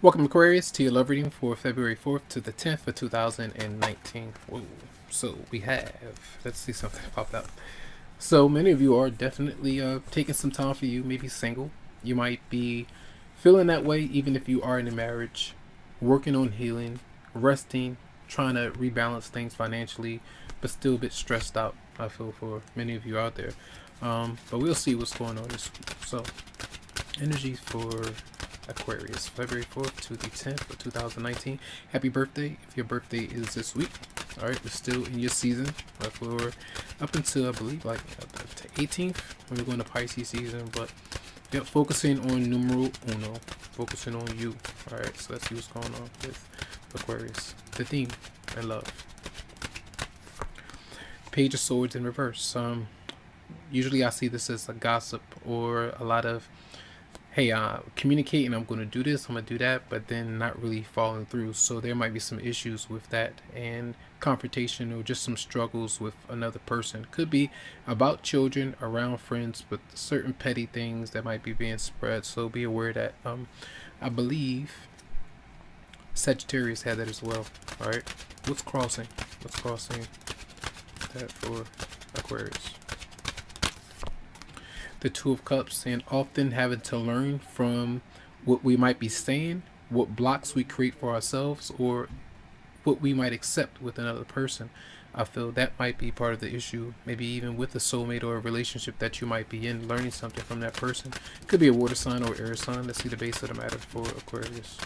Welcome, Aquarius, to your love reading for February 4th to the 10th of 2019. Whoa. So we have, let's see, something popped up. So many of you are definitely taking some time for you, maybe single. You might be feeling that way even if you are in a marriage, working on healing, resting, trying to rebalance things financially, but still a bit stressed out, I feel, for many of you out there. But we'll see what's going on this week. So energy for Aquarius, February 4th to the 10th of 2019. Happy birthday if your birthday is this week. All right, we're still in your season for up until, I believe, like the 18th when we're going to Pisces season. But yeah, focusing on numero uno, focusing on you. All right, so let's see what's going on with Aquarius. The theme and love. Page of Swords in reverse. Usually I see this as a gossip or a lot of, hey, communicating, I'm going to do this, I'm going to do that, but then not really following through. So there might be some issues with that and confrontation or just some struggles with another person. Could be about children, around friends, but certain petty things that might be being spread. So be aware that I believe Sagittarius had that as well. All right, what's crossing? What's crossing that for Aquarius? The Two of Cups, and often having to learn from what we might be saying, what blocks we create for ourselves, or what we might accept with another person. I feel that might be part of the issue, maybe even with a soulmate or a relationship that you might be in, learning something from that person. Could be a water sign or air sign. Let's see the base of the matter for Aquarius.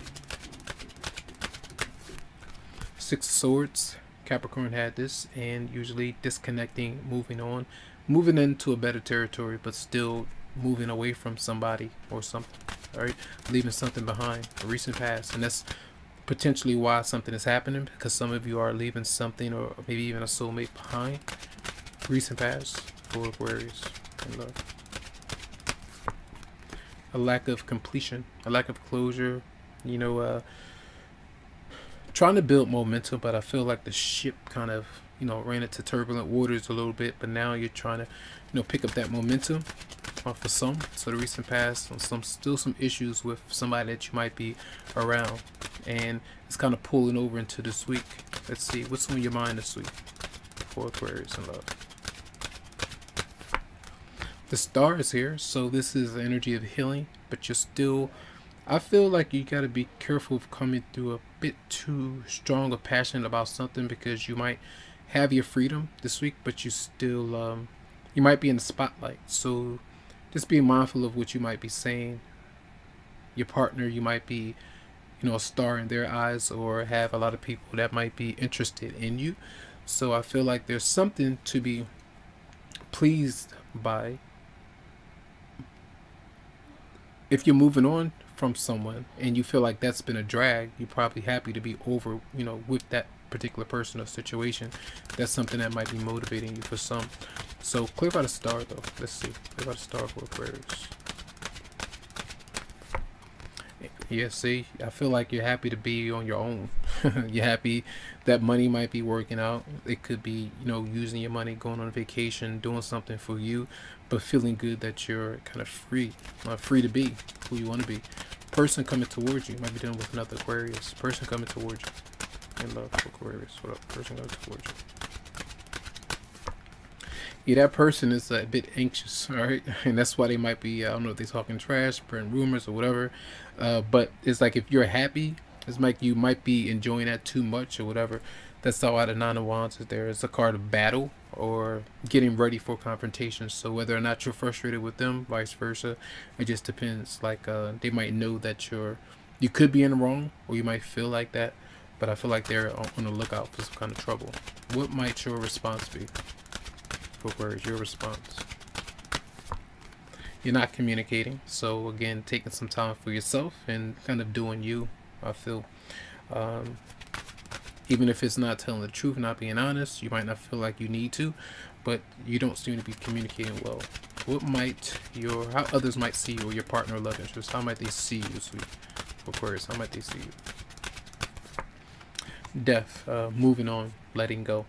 Six of Swords, Capricorn had this, and usually disconnecting, moving on, moving into a better territory, but still moving away from somebody or something. All right, leaving something behind, a recent past, and that's potentially why something is happening, because some of you are leaving something or maybe even a soulmate behind. Recent past for Aquarius in love. A lack of completion, a lack of closure, you know, trying to build momentum, but I feel like the ship kind of, ran into turbulent waters a little bit, but now you're trying to, pick up that momentum for some. So the recent past, still some issues with somebody that you might be around, and it's kind of pulling over into this week. Let's see, what's on your mind this week for Aquarius in love? The Star is here, so this is the energy of healing, but you're still, I feel like you got to be careful of coming through a bit too strong or passionate about something, because you might have your freedom this week, but you still you might be in the spotlight. So just be mindful of what you might be saying. Your partner, you might be, a star in their eyes, or have a lot of people that might be interested in you. So I feel like there's something to be pleased by if you're moving on from someone and you feel like that's been a drag. You're probably happy to be over, with that particular person or situation. That's something that might be motivating you for some. So clear by the Star though. Let's see, clear by the Star for Aquarius. Yeah, see, I feel like you're happy to be on your own. You're happy that money might be working out. It could be, using your money, going on vacation, doing something for you, but feeling good that you're kind of free, free to be who you want to be. Person coming towards you, might be dealing with another Aquarius. Person coming towards you in love for Aquarius. What up? Person coming towards you. Yeah, that person is a bit anxious, all right? And that's why they might be, I don't know if they're talking trash, spreading rumors or whatever. But it's like if you're happy, it's like you might be enjoying that too much or whatever. That's how the Nine of Wands is there. It's a card of battle or getting ready for confrontation. So whether or not you're frustrated with them, vice versa, it just depends. Like they might know that you could be in the wrong, or you might feel like that. But I feel like they're on the lookout for some kind of trouble. What might your response be? Where is your response? You're not communicating, so again, taking some time for yourself and kind of doing you. I feel even if it's not telling the truth, not being honest, you might not feel like you need to, but you don't seem to be communicating well. What might how others might see you, or your partner or love interest, how might they see you this week? Aquarius, how might they see you? Death, moving on, letting go,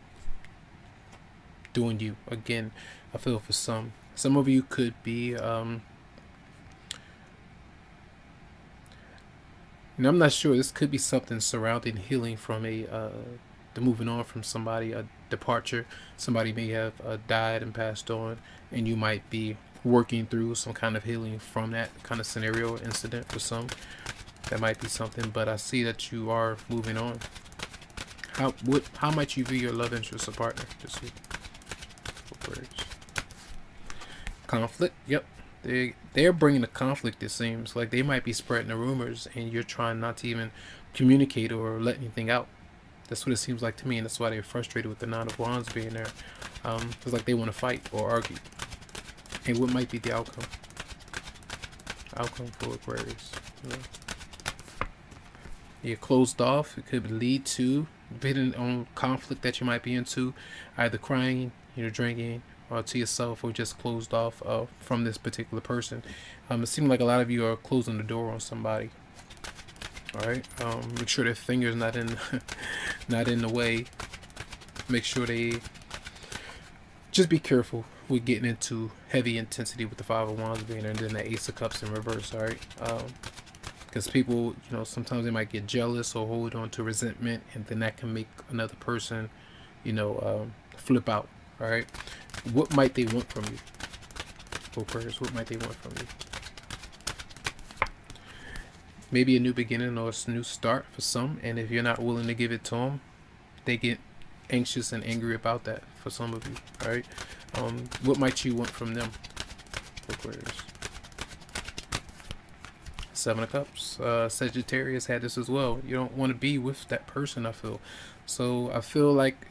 doing you. Again, I feel for some of you could be And I'm not sure, this could be something surrounding healing from the moving on from somebody, a departure. Somebody may have died and passed on, and you might be working through some kind of healing from that kind of scenario or incident. For some, that might be something, but I see that you are moving on. How might you view your love interest or partner this week? Conflict. Yep, they're bringing the conflict. It seems like they might be spreading the rumors, and you're trying not to even communicate or let anything out. That's what it seems like to me, and that's why they're frustrated with the Nine of Wands being there. It's like they want to fight or argue. And what might be the outcome? Outcome for Aquarius. You're closed off. It could lead to, depending on conflict that you might be into, either crying, drinking, or to yourself, or just closed off from this particular person. It seems like a lot of you are closing the door on somebody. All right. Make sure their fingers not in the way. Make sure they just be careful with getting into heavy intensity with the Five of Wands being there, and then the Ace of Cups in reverse. All right. Because people, sometimes they might get jealous or hold on to resentment, and then that can make another person, flip out. All right. What might they want from you? Aquarius, what might they want from you? Maybe a new beginning or a new start for some, and if you're not willing to give it to them, they get anxious and angry about that for some of you. All right. What might you want from them? Aquarius. Seven of Cups. Sagittarius had this as well. You don't want to be with that person, I feel. So I feel like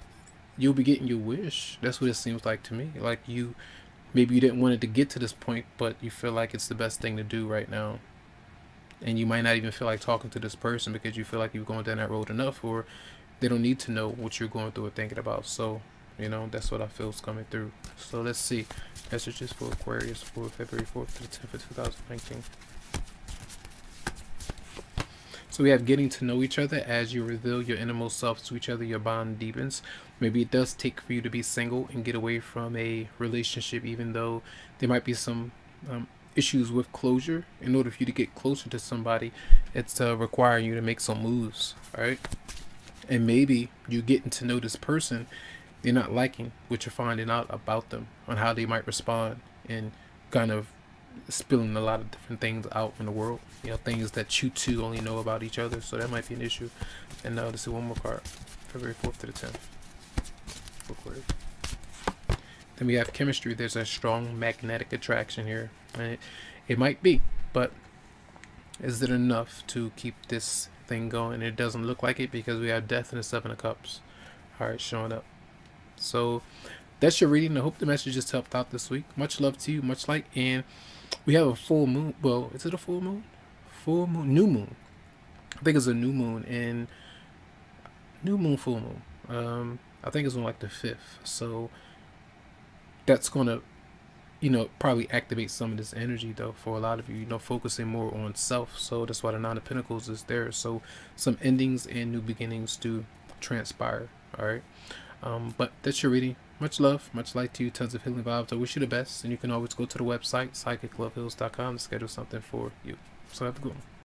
you'll be getting your wish. That's what it seems like to me. Like maybe you didn't want it to get to this point, but you feel like it's the best thing to do right now. And you might not even feel like talking to this person because you feel like you've gone down that road enough, or they don't need to know what you're going through or thinking about. So, that's what I feel is coming through. So let's see. Messages for Aquarius for February 4th to the 10th of 2019. So we have getting to know each other. As you reveal your innermost self to each other, your bond deepens. Maybe it does take for you to be single and get away from a relationship, even though there might be some issues with closure. In order for you to get closer to somebody, it's requiring you to make some moves. All right. And maybe you getting to know this person, you're not liking what you're finding out about them, on how they might respond, and kind of spilling a lot of different things out in the world, things that you two only know about each other. So that might be an issue. And now let's see one more card. February 4th to the 10th. Aquarius. Then we have chemistry. There's a strong magnetic attraction here, and it might be, but is it enough to keep this thing going? It doesn't look like it, because we have Death and the Seven of Cups. All right, showing up. So that's your reading. I hope the message just helped out this week. Much love to you, much light. And we have a full moon. Well, is it a full moon? Full moon, new moon. I think it's a new moon, and new moon, full moon. I think it's on like the 5th. So that's gonna, probably activate some of this energy though for a lot of you. Focusing more on self. So that's why the Nine of Pentacles is there. So some endings and new beginnings to transpire. All right. But that's your reading. Much love, much light to you, tons of healing vibes. I wish you the best, and you can always go to the website psychicloveheals.com to schedule something for you. So have a good one.